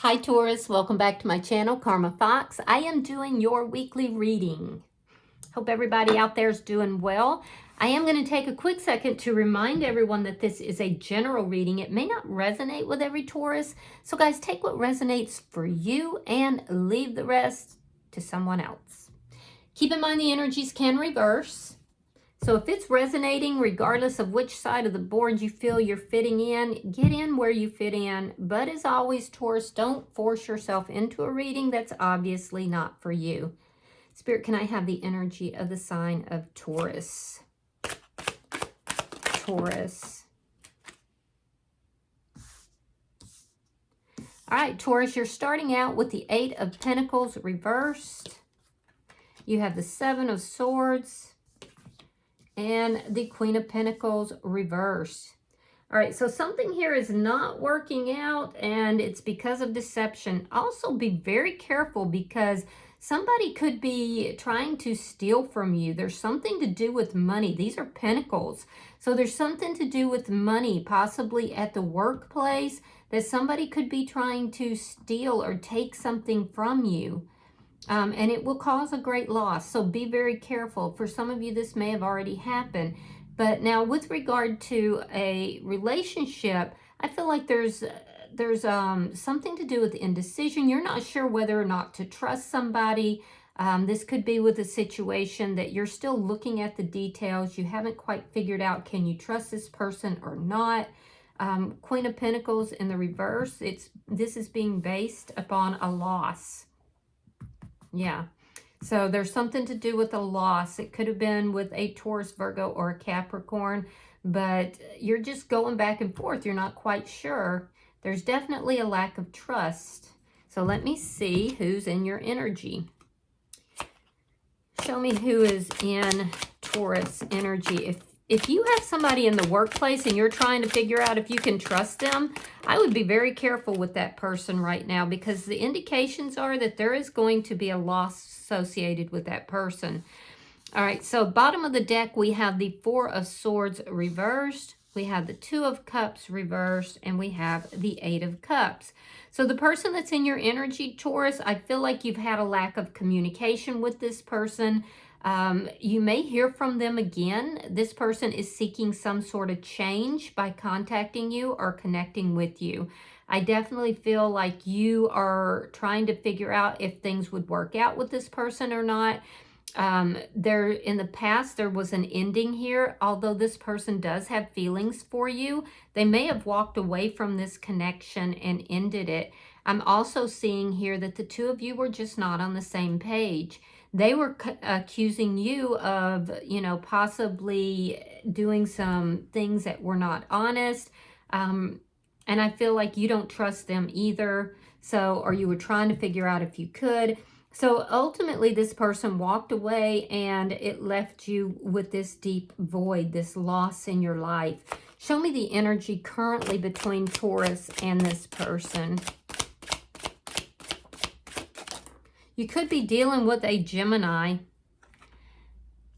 Hi Taurus, welcome back to my channel, Karma Fox. I am doing your weekly reading. Hope everybody out there is doing well. I am going to take a quick second to remind everyone that this is a general reading. It may not resonate with every Taurus. So guys, take what resonates for you and leave the rest to someone else. Keep in mind the energies can reverse. So if it's resonating, regardless of which side of the board you feel you're fitting in, get in where you fit in. But as always, Taurus, don't force yourself into a reading that's obviously not for you. Spirit, can I have the energy of the sign of Taurus? Taurus. All right, Taurus, you're starting out with the Eight of Pentacles reversed. You have the Seven of Swords and the Queen of Pentacles reversed. All right, so something here is not working out, and it's because of deception. Also, be very careful because somebody could be trying to steal from you. There's something to do with money. These are pentacles. So there's something to do with money, possibly at the workplace, that somebody could be trying to steal or take something from you. And it will cause a great loss. So be very careful. For some of you, this may have already happened. But now with regard to a relationship, I feel like there's something to do with indecision. You're not sure whether or not to trust somebody. This could be with a situation that you're still looking at the details. You haven't quite figured out, can you trust this person or not? Queen of Pentacles in the reverse. This is being based upon a loss. Yeah. So there's something to do with a loss. It could have been with a Taurus, Virgo, or a Capricorn, but you're just going back and forth. You're not quite sure. There's definitely a lack of trust. So let me see who's in your energy. Show me who is in Taurus energy. If you have somebody in the workplace and you're trying to figure out if you can trust them, I would be very careful with that person right now, because the indications are that there is going to be a loss associated with that person. All right, so bottom of the deck, we have the Four of Swords reversed. We have the Two of Cups reversed, and we have the Eight of Cups. So the person that's in your energy, Taurus, I feel like you've had a lack of communication with this person. You may hear from them again. This person is seeking some sort of change by contacting you or connecting with you. I definitely feel like you are trying to figure out if things would work out with this person or not. In the past, there was an ending here. Although this person does have feelings for you, they may have walked away from this connection and ended it. I'm also seeing here that the two of you were just not on the same page. They were accusing you of, possibly doing some things that were not honest. And I feel like you don't trust them either. So, or you were trying to figure out if you could. So ultimately, this person walked away and it left you with this deep void, this loss in your life. Show me the energy currently between Taurus and this person. You could be dealing with a Gemini.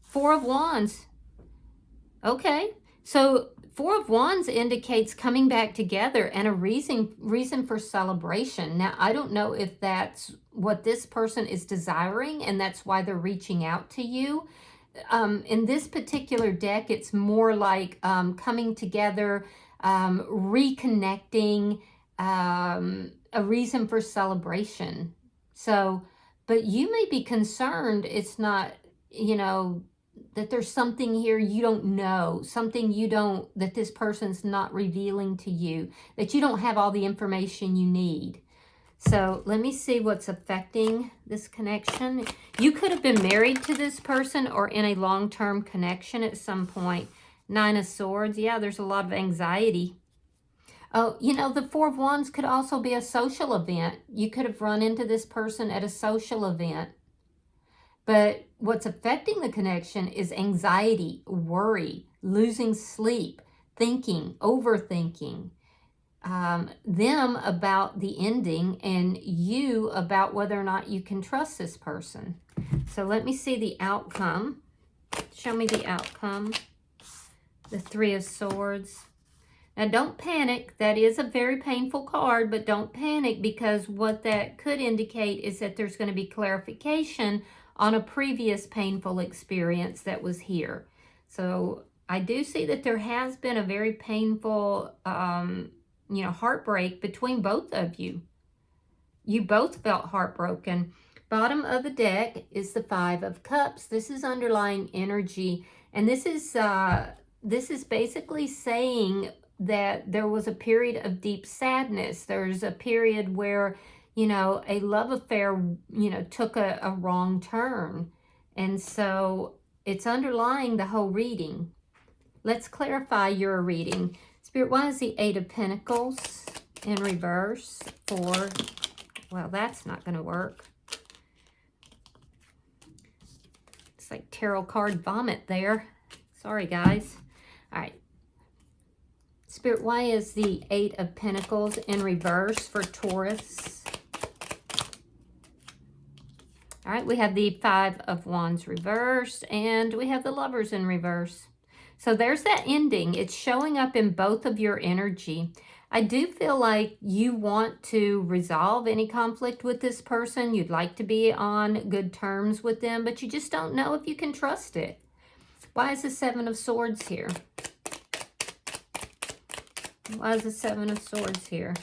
Four of Wands. Okay, so Four of Wands indicates coming back together and a reason for celebration. Now, I don't know if that's what this person is desiring and that's why they're reaching out to you. In this particular deck, it's more like coming together, reconnecting, a reason for celebration. So, but you may be concerned it's not, that there's something here you don't know, something that this person's not revealing to you, that you don't have all the information you need. So let me see what's affecting this connection. You could have been married to this person or in a long-term connection at some point. Nine of Swords. Yeah, there's a lot of anxiety. Oh, the Four of Wands could also be a social event. You could have run into this person at a social event. But what's affecting the connection is anxiety, worry, losing sleep, thinking, overthinking. Them about the ending and you about whether or not you can trust this person. So let me see the outcome. Show me the outcome. The Three of Swords. Now, don't panic. That is a very painful card, but don't panic, because what that could indicate is that there's going to be clarification on a previous painful experience that was here. So I do see that there has been a very painful, heartbreak between both of you. You both felt heartbroken. Bottom of the deck is the Five of Cups. This is underlying energy, and this is basically saying that there was a period of deep sadness. There's a period where, a love affair, took a wrong turn. And so it's underlying the whole reading. Let's clarify your reading. Spirit, why is the Eight of Pentacles in reverse for, well, that's not going to work. It's like tarot card vomit there. Sorry, guys. All right. Spirit, why is the Eight of Pentacles in reverse for Taurus? All right, we have the Five of Wands reversed, and we have the Lovers in reverse. So there's that ending. It's showing up in both of your energy. I do feel like you want to resolve any conflict with this person. You'd like to be on good terms with them, but you just don't know if you can trust it. Why is the Seven of Swords here? Why is the Seven of Swords here?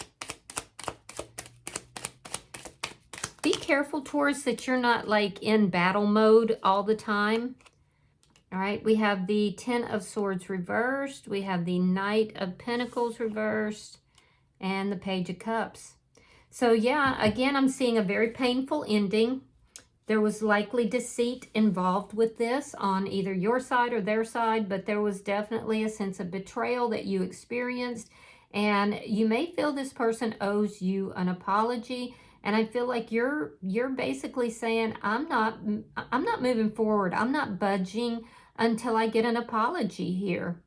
Be careful, Taurus, that you're not like in battle mode all the time. All right, we have the Ten of Swords reversed. We have the Knight of Pentacles reversed and the Page of Cups. So yeah, again, I'm seeing a very painful ending. There was likely deceit involved with this on either your side or their side, but there was definitely a sense of betrayal that you experienced, and you may feel this person owes you an apology. And I feel like you're basically saying, I'm not moving forward. I'm not budging until I get an apology here.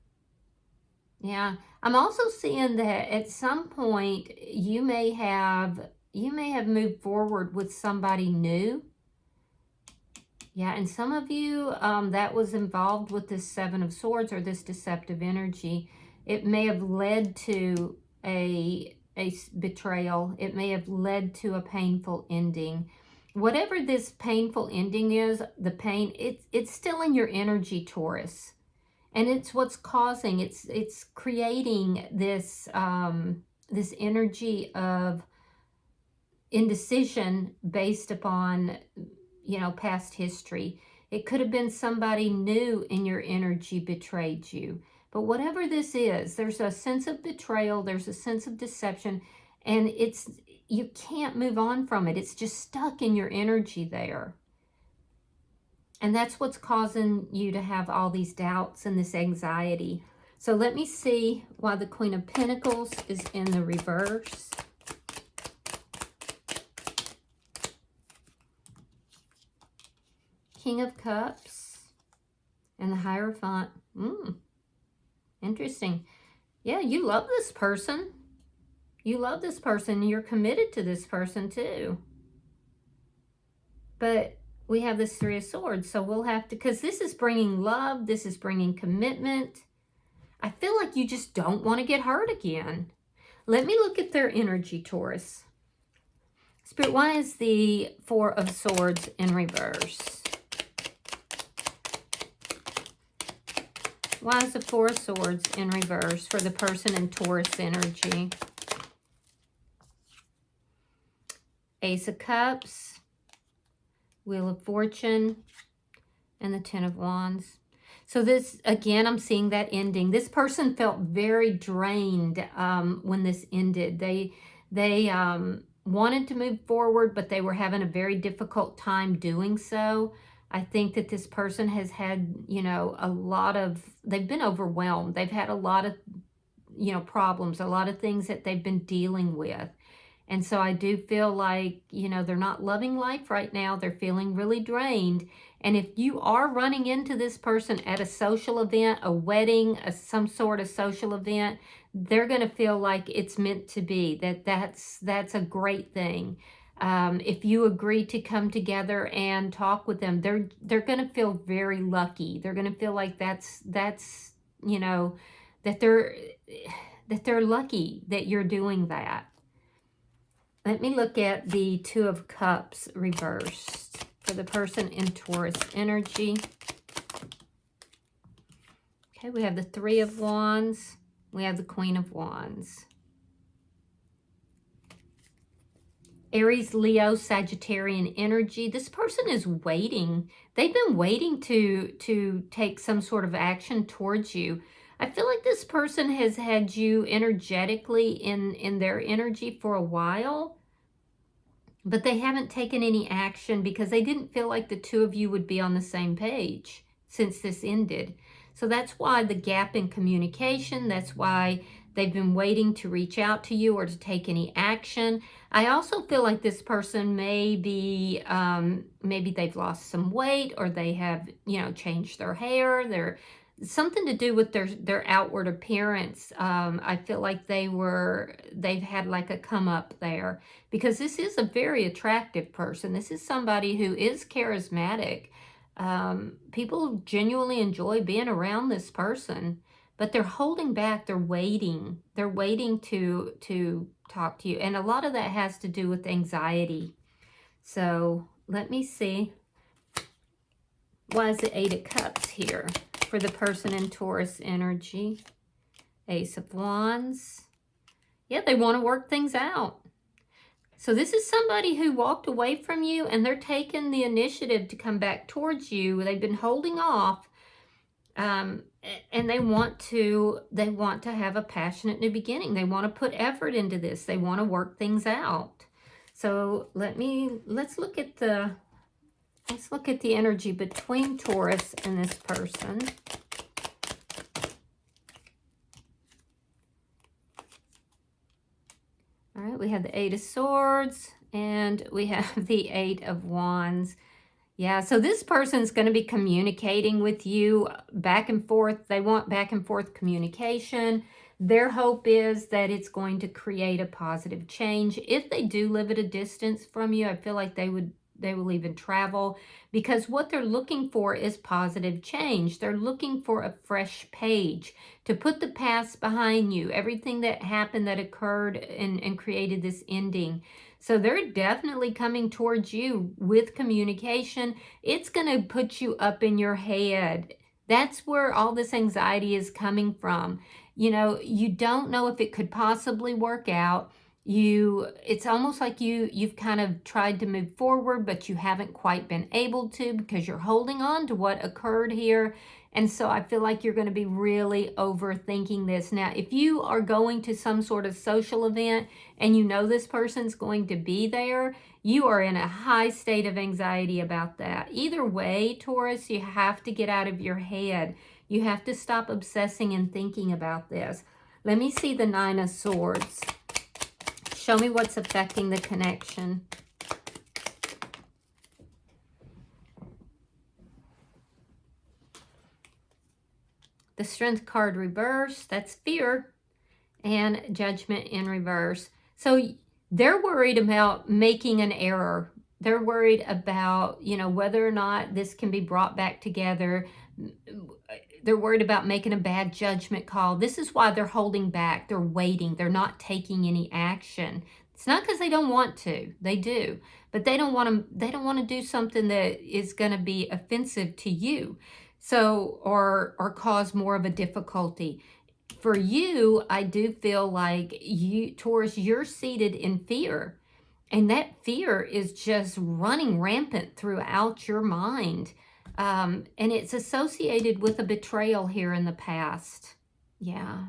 Yeah, I'm also seeing that at some point you may have moved forward with somebody new. Yeah, and some of you that was involved with this Seven of Swords or this deceptive energy, it may have led to a betrayal. It may have led to a painful ending. Whatever this painful ending is, the pain, it's still in your energy, Taurus. And it's what's causing, it's creating this, this energy of indecision based upon, past history. It could have been somebody new in your energy betrayed you. But whatever this is, there's a sense of betrayal, there's a sense of deception, and you can't move on from it. It's just stuck in your energy there. And that's what's causing you to have all these doubts and this anxiety. So let me see why the Queen of Pentacles is in the reverse. King of Cups and the Hierophant. Interesting. Yeah, you love this person. You love this person. You're committed to this person too. But we have this Three of Swords, so we'll have to, because this is bringing love, this is bringing commitment. I feel like you just don't want to get hurt again. Let me look at their energy, Taurus. Spirit, why is the Four of Swords in reverse? Why is the Four of Swords in reverse for the person in Taurus energy? Ace of Cups, Wheel of Fortune, and the Ten of Wands. So this, again, I'm seeing that ending. This person felt very drained when this ended. They wanted to move forward, but they were having a very difficult time doing so. I think that this person has had, they've been overwhelmed. They've had a lot of, problems, a lot of things that they've been dealing with. And so I do feel like, they're not loving life right now. They're feeling really drained. And if you are running into this person at a social event, a wedding, some sort of social event, they're going to feel like it's meant to be, that's a great thing. If you agree to come together and talk with them, they're going to feel very lucky. They're going to feel like that that they're lucky that you're doing that. Let me look at the Two of Cups reversed for the person in Taurus energy. Okay, we have the Three of Wands. We have the Queen of Wands. Aries, Leo, Sagittarian energy. This person is waiting. They've been waiting to take some sort of action towards you. I feel like this person has had you energetically in their energy for a while, but they haven't taken any action because they didn't feel like the two of you would be on the same page since this ended. So that's why the gap in communication, that's why they've been waiting to reach out to you or to take any action. I also feel like this person may be, maybe they've lost some weight, or they have, changed their hair. They're something to do with their outward appearance. I feel like they've had like a come up there, because this is a very attractive person. This is somebody who is charismatic. People genuinely enjoy being around this person, but they're holding back. They're waiting. They're waiting to talk to you. And a lot of that has to do with anxiety. So let me see. Why is the Eight of Cups here for the person in Taurus energy? Ace of Wands. Yeah, they want to work things out. So this is somebody who walked away from you, and they're taking the initiative to come back towards you. They've been holding off, and they want to have a passionate new beginning. They want to put effort into this. They want to work things out. So let's look at the energy between Taurus and this person. All right, we have the Eight of Swords, and we have the Eight of Wands. Yeah, so this person's going to be communicating with you back and forth. They want back and forth communication. Their hope is that it's going to create a positive change. If they do live at a distance from you, I feel like they will even travel, because what they're looking for is positive change. They're looking for a fresh page to put the past behind you, everything that happened, that occurred and created this ending. So they're definitely coming towards you with communication. It's going to put you up in your head. That's where all this anxiety is coming from. You don't know if it could possibly work out. It's almost like you've kind of tried to move forward, but you haven't quite been able to, because you're holding on to what occurred here. And so I feel like you're going to be really overthinking this. Now, if you are going to some sort of social event and you know this person's going to be there, you are in a high state of anxiety about that. Either way, Taurus, you have to get out of your head. You have to stop obsessing and thinking about this. Let me see the Nine of Swords. Show me what's affecting the connection. The Strength card reversed, that's fear, and Judgment in reverse. So they're worried about making an error. They're worried about, whether or not this can be brought back together. They're worried about making a bad judgment call. This is why they're holding back. They're waiting. They're not taking any action. It's not because they don't want to. They do. But they don't want to do something that is going to be offensive to you. So, or cause more of a difficulty. For you, I do feel like Taurus, you're seated in fear. And that fear is just running rampant throughout your mind. And it's associated with a betrayal here in the past. Yeah.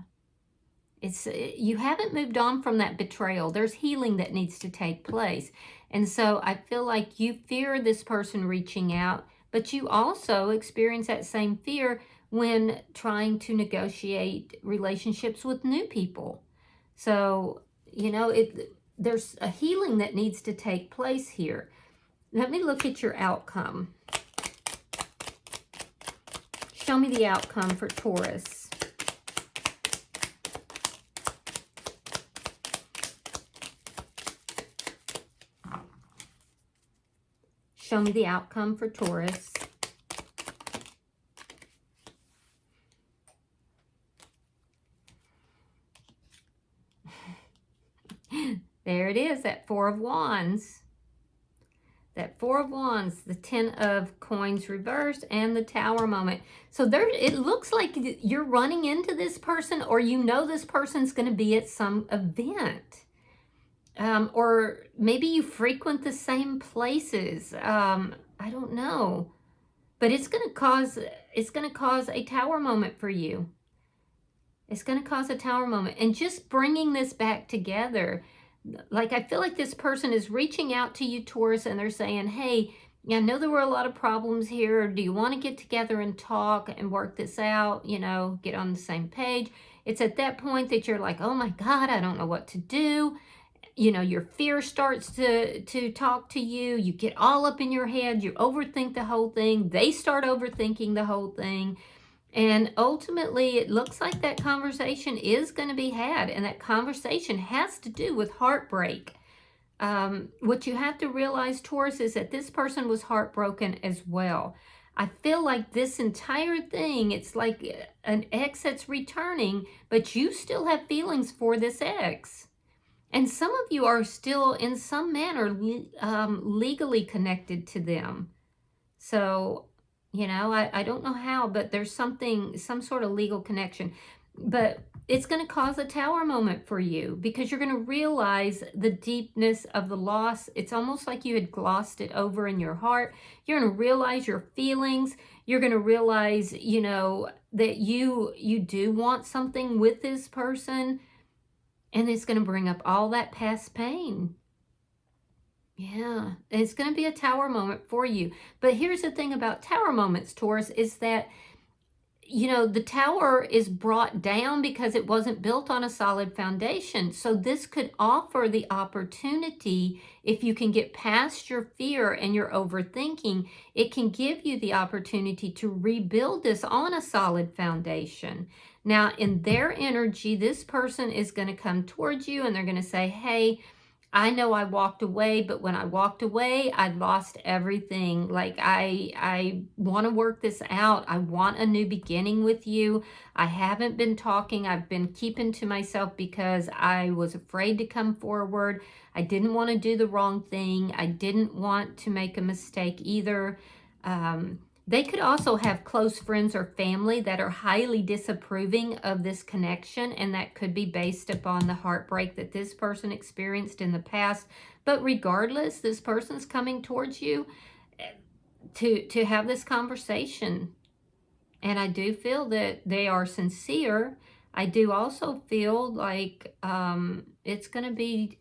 You haven't moved on from that betrayal. There's healing that needs to take place. And so I feel like you fear this person reaching out, but you also experience that same fear when trying to negotiate relationships with new people. So, there's a healing that needs to take place here. Let me look at your outcome. Show me the outcome for Taurus. Show me the outcome for Taurus. it is, that Four of Wands. That Four of Wands, the Ten of Coins reversed, and the Tower moment. So there, it looks like you're running into this person, or you know this person's going to be at some event. Or maybe you frequent the same places. I don't know. But it's going to cause a Tower moment for you. It's going to cause a Tower moment. And just bringing this back together, like, I feel like this person is reaching out to you, Taurus, and they're saying, hey, I know there were a lot of problems here. Do you want to get together and talk and work this out? You know, get on the same page. It's at that point that you're like, oh my God, I don't know what to do. You know, your fear starts to talk to you. You get all up in your head. You overthink the whole thing. They start overthinking the whole thing. And ultimately, it looks like that conversation is going to be had. And that conversation has to do with heartbreak. What you have to realize, Taurus, is that this person was heartbroken as well. I feel like this entire thing, it's like an ex that's returning, but you still have feelings for this ex. And some of you are still, in some manner, legally connected to them. So, you know, I don't know how, but there's some sort of legal connection. But it's going to cause a Tower moment for you, because you're going to realize the deepness of the loss. It's almost like you had glossed it over in your heart. You're going to realize your feelings. You're going to realize, you know, that you do want something with this person. And it's going to bring up all that past pain. Yeah, it's going to be a Tower moment for you. But here's the thing about Tower moments, Taurus, is that, you know, the tower is brought down because it wasn't built on a solid foundation. So this could offer the opportunity, if you can get past your fear and your overthinking, it can give you the opportunity to rebuild this on a solid foundation. Now, in their energy, this person is going to come towards you and they're going to say, hey, I know I walked away, but when I walked away, I lost everything. Like, I want to work this out. I want a new beginning with you. I haven't been talking. I've been keeping to myself because I was afraid to come forward. I didn't want to do the wrong thing. I didn't want to make a mistake either. They could also have close friends or family that are highly disapproving of this connection, and that could be based upon the heartbreak that this person experienced in the past. But regardless, this person's coming towards you to have this conversation. And I do feel that they are sincere. I do also feel like it's going to be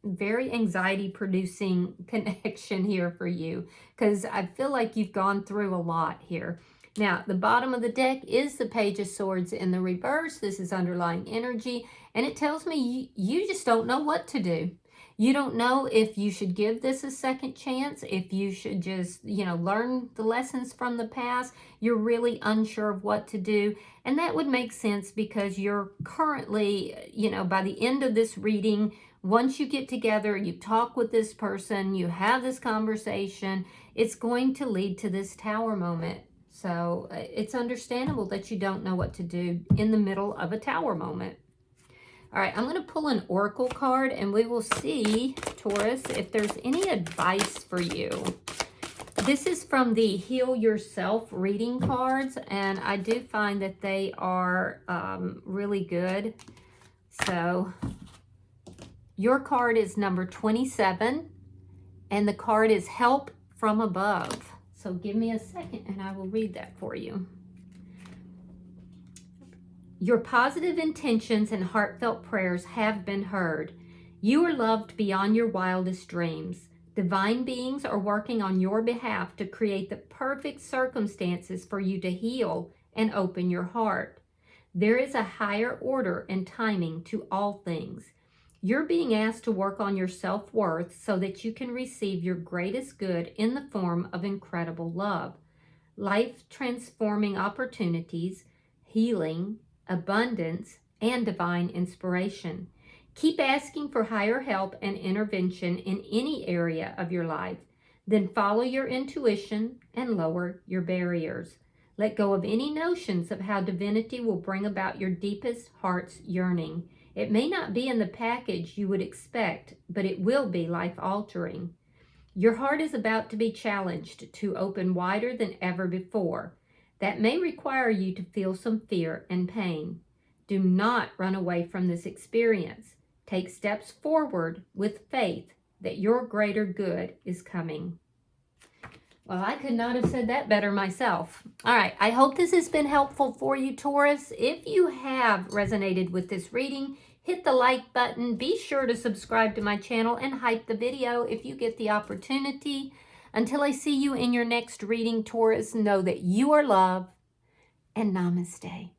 very anxiety-producing connection here for you, because I feel like you've gone through a lot here. Now, the bottom of the deck is the Page of Swords in the reverse. This is underlying energy, and it tells me you just don't know what to do. You don't know if you should give this a second chance, if you should just, you know, learn the lessons from the past. You're really unsure of what to do, and that would make sense because you're currently, you know, by the end of this reading, once you get together, you talk with this person, you have this conversation, it's going to lead to this Tower moment. So it's understandable that you don't know what to do in the middle of a Tower moment. All right, I'm going to pull an Oracle card and we will see, Taurus, if there's any advice for you. This is from the Heal Yourself reading cards, and I do find that they are really good. So your card is number 27, and the card is Help from Above. So give me a second and I will read that for you. Your positive intentions and heartfelt prayers have been heard. You are loved beyond your wildest dreams. Divine beings are working on your behalf to create the perfect circumstances for you to heal and open your heart. There is a higher order and timing to all things. You're being asked to work on your self-worth so that you can receive your greatest good in the form of incredible love, life-transforming opportunities, healing, abundance, and divine inspiration. Keep asking for higher help and intervention in any area of your life. Then follow your intuition and lower your barriers. Let go of any notions of how divinity will bring about your deepest heart's yearning. It may not be in the package you would expect, but it will be life-altering. Your heart is about to be challenged to open wider than ever before. That may require you to feel some fear and pain. Do not run away from this experience. Take steps forward with faith that your greater good is coming. Well, I could not have said that better myself. All right, I hope this has been helpful for you, Taurus. If you have resonated with this reading, hit the like button. Be sure to subscribe to my channel and hype the video if you get the opportunity. Until I see you in your next reading, Taurus, know that you are loved, and namaste.